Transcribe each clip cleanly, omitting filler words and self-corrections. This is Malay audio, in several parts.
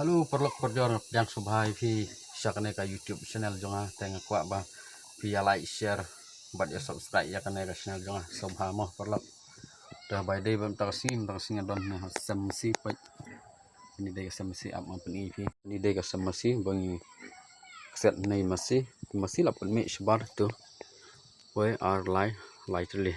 Halo perlok perjor yang subhai phi syakane ka YouTube channel jonga tengah kwa ba phi ya like share bat ya subscribe ya kane ka channel jonga subha mo perlok dah by day bam tak sim don na sam si pat ini dai sam si am pun phi ini dai ka sam si bang set nei masih la pun me shbar tu we are lightly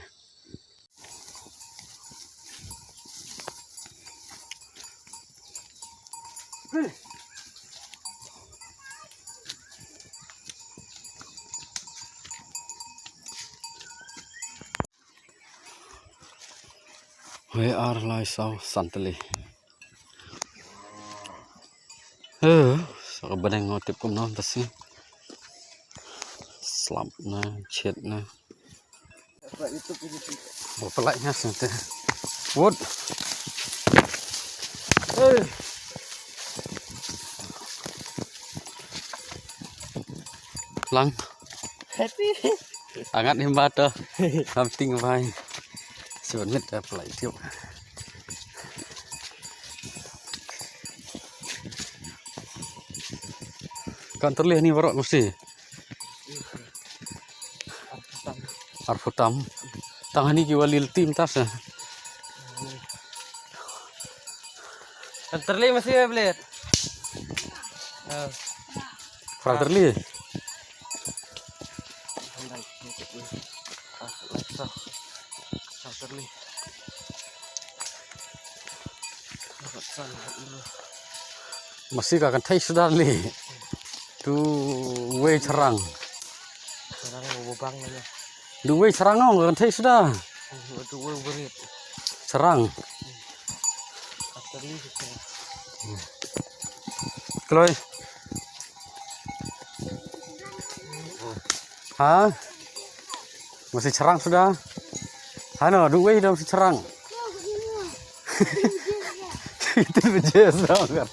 we are like so santali so beneng ngotip kum non tasi slap na chet na pelaknya sente wood lang happy angat ni mbata something vai sebenarnya pelak tiup kan terlihat ni baru mesti arfutam tangan ni kiwalil tim tas terlihat masih ya belet terlihat masih kakak thai sudah li tu we cerang du we cerang ngong kakak thai sudah cerang Kloy ha masih cerang sudah hano du we dah masih cerang itu berjasa kan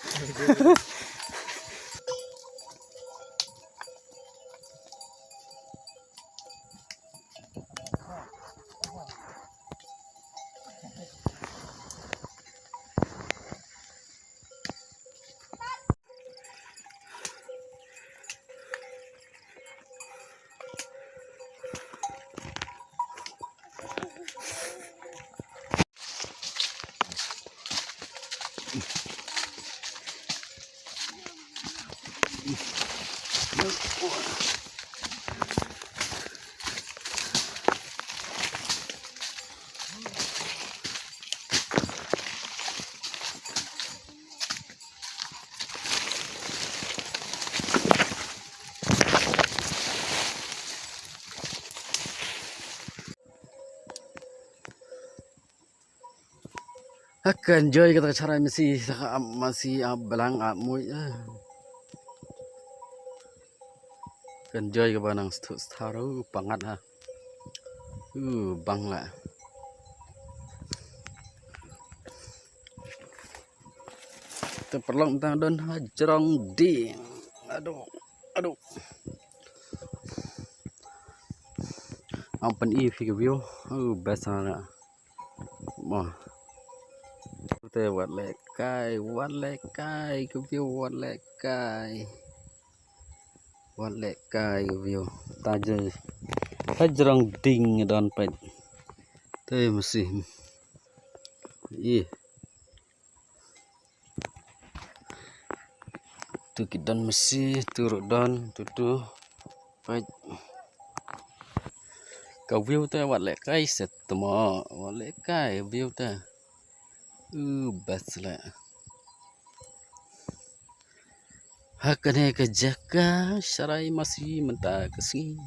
akan enjoy kata cara masih belang mui enjoy ke banang staru pangat ha bang lah terperlong tang don jerong ding aduh ampun view best sana mah te wat lekai ke view wat lekai ke view tajrong ding don pet te masih tu kidan masih turut don tutu pet ke view te wat lekai set temo wat lekai view te best lah. Hakane ke jaka sarai masih mentah kesini.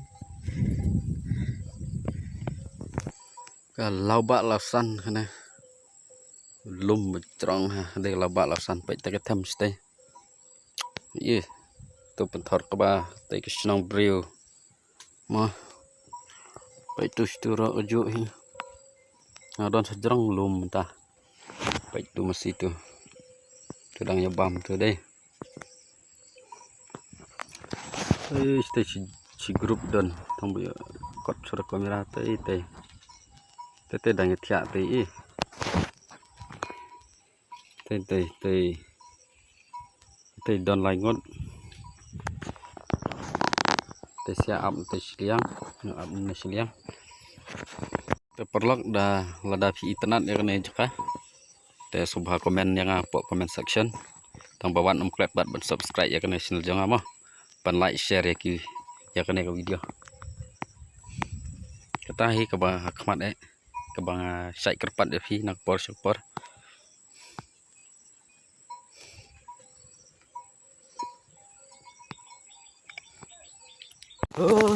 Kalau bak lausan kana lum bercerang ha de labak lausan pai tak tham stay. Tu penthor ke ba tai ke senang brio. Mah pai tu stura ujuk hi. Adon sejerang lum mentah. Baik tu masih tu sedang nyebam tu deh stay si grup dan tunggu kot surat kamera teh dah ngetiak teh tây đòn lại ngót tây xe ẩm tây liang ẩm nasi liang tây perlok dah lada pi internet yang ni juga tây subha komen yang apa comment section tang bawan klik bat subscribe ya kena channel jangan mah pan like share ya ki ya kena video kata hi ke bang khmat ke bang sai kerpat ya pi nak por super aduh.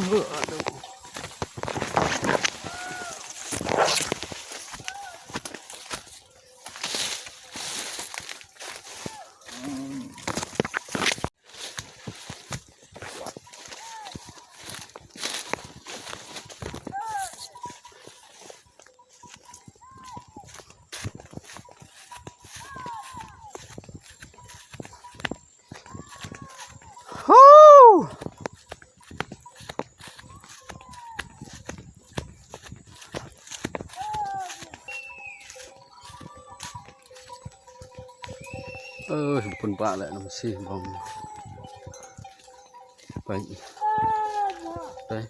Pun pak lại nó xì bom vậy đây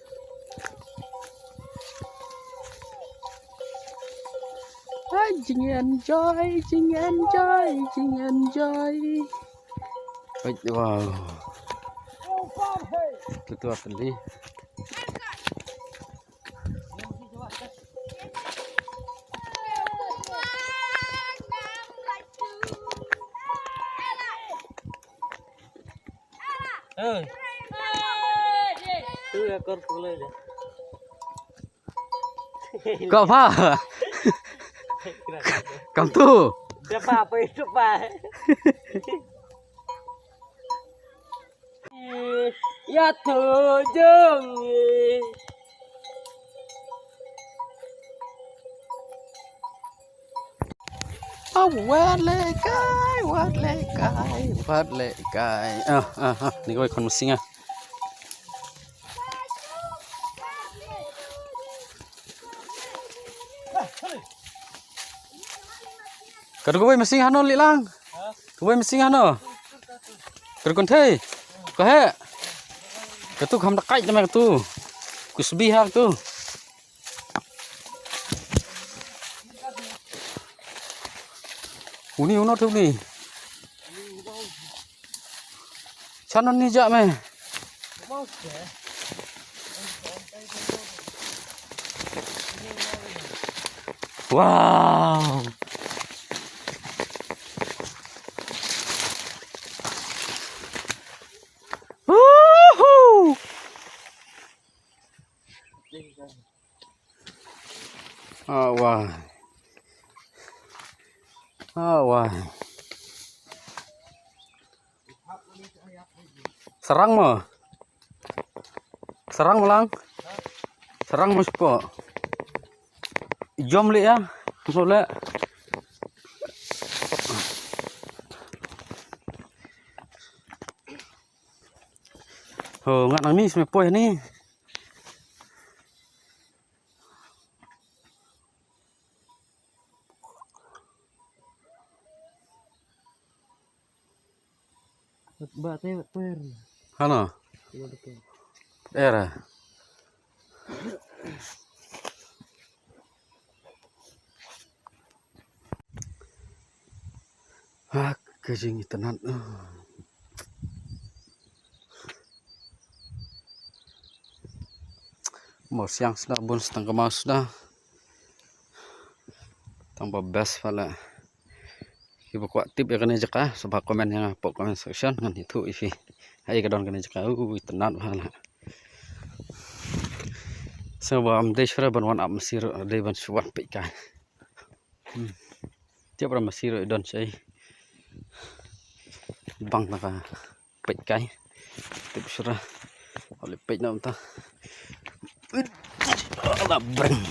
enjoy vậy wow itu apa nih Tu ekor pula dah. kau apa kamu tuh Siapa apa itu pak? Ya tujung. Quát lệ cayนี่ก็เป็นคนมุสิงอ่ะกระดูกไปมุสิงฮันโนลิลังกระดูกไปมุสิงฮันโนกระดูกคนเทยก็เฮกระตุกคำตะไคร้ทำไมกระตุกกุศบีฮักตุUni uno tu ni. Channel ni jak meh. Wow. Woohoo. Oh wow. Wah. Serang mo. Serang mo lang. Serang mo po. Jom li ya. Mula. Oh, ngat nang ni sempoy ni. Batnya per. Hano. Era. Kejing tenan. Mau siang sudah bun setengah mau sudah. Tambah best pala. Ibu kuat tip ya kena jeka sebab komen yang apa komen section kan itu ifi. Hai kedon kena jeka tenan pala. Sebab amde syara ban am mesir de ban suat pikai. Tiap ram mesir don sai. Bang taka pikai. Tip syara oleh pik nam ta. Ala breng.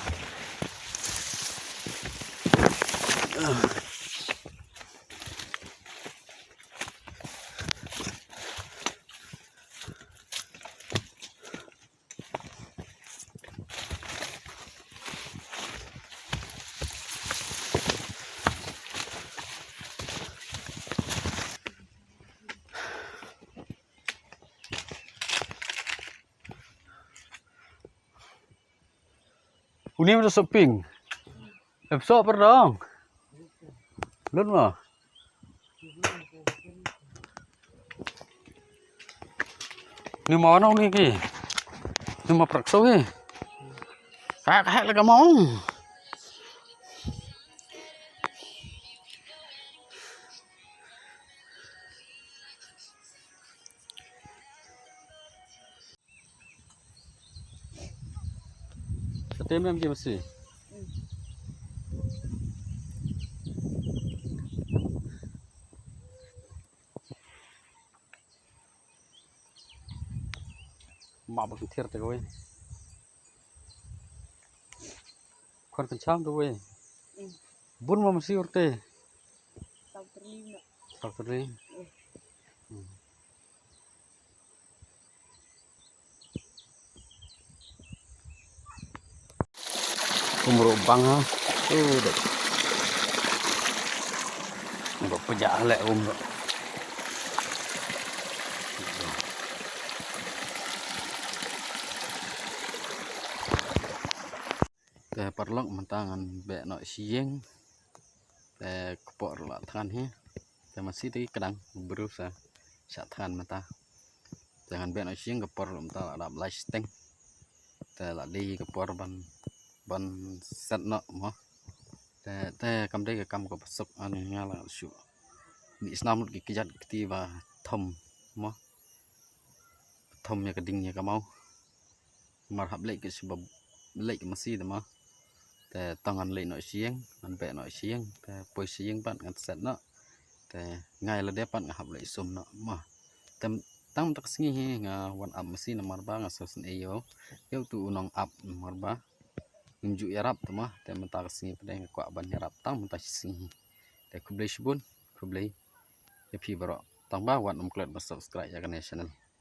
Uni mana shopping? Episode apa dong? Lun mah. Ni mau nong ni ki. Ni mau prakso ki. Kayak lagi mau. Tem mesmo que você. Mà bằng thiệt rồi. Kon kencang tuh we. Bun mau mesti urte. Faktori. Umur bang ha. Dek. Enggak pejak lek umur. Teh perlok mentangan bek nok sieng. Teh kepok lah tangan he. Teh masih di kadang berusaha sak tangan mata. Jangan bek nok sieng kepor mentah ada lasting. Teh lah di kepor ban set nok mah. Teh kam dei kam ko pasok anu ngala syu. Ni snam ki kijat kti ba thom mah. Thom ya kedingnya ka mau. Marhab lek ke sebab lek masih mah. Teh tangan lek nok sieng, an bek nok sieng, teh poi sieng pan ngan set nok. Teh ngai la depan ngahap lek sum nok mah. Tem tang tak singi he nga wan up mesin marba nga sosen eyo. Yo tu unong up marba. Unjuk yarap tu mah teh mentak singi pada ngakwa ban yarap tang mentak singi. Teh kublai shibun, kublai. Tapi baru tang ba wan umklat subscribe ya kan channel.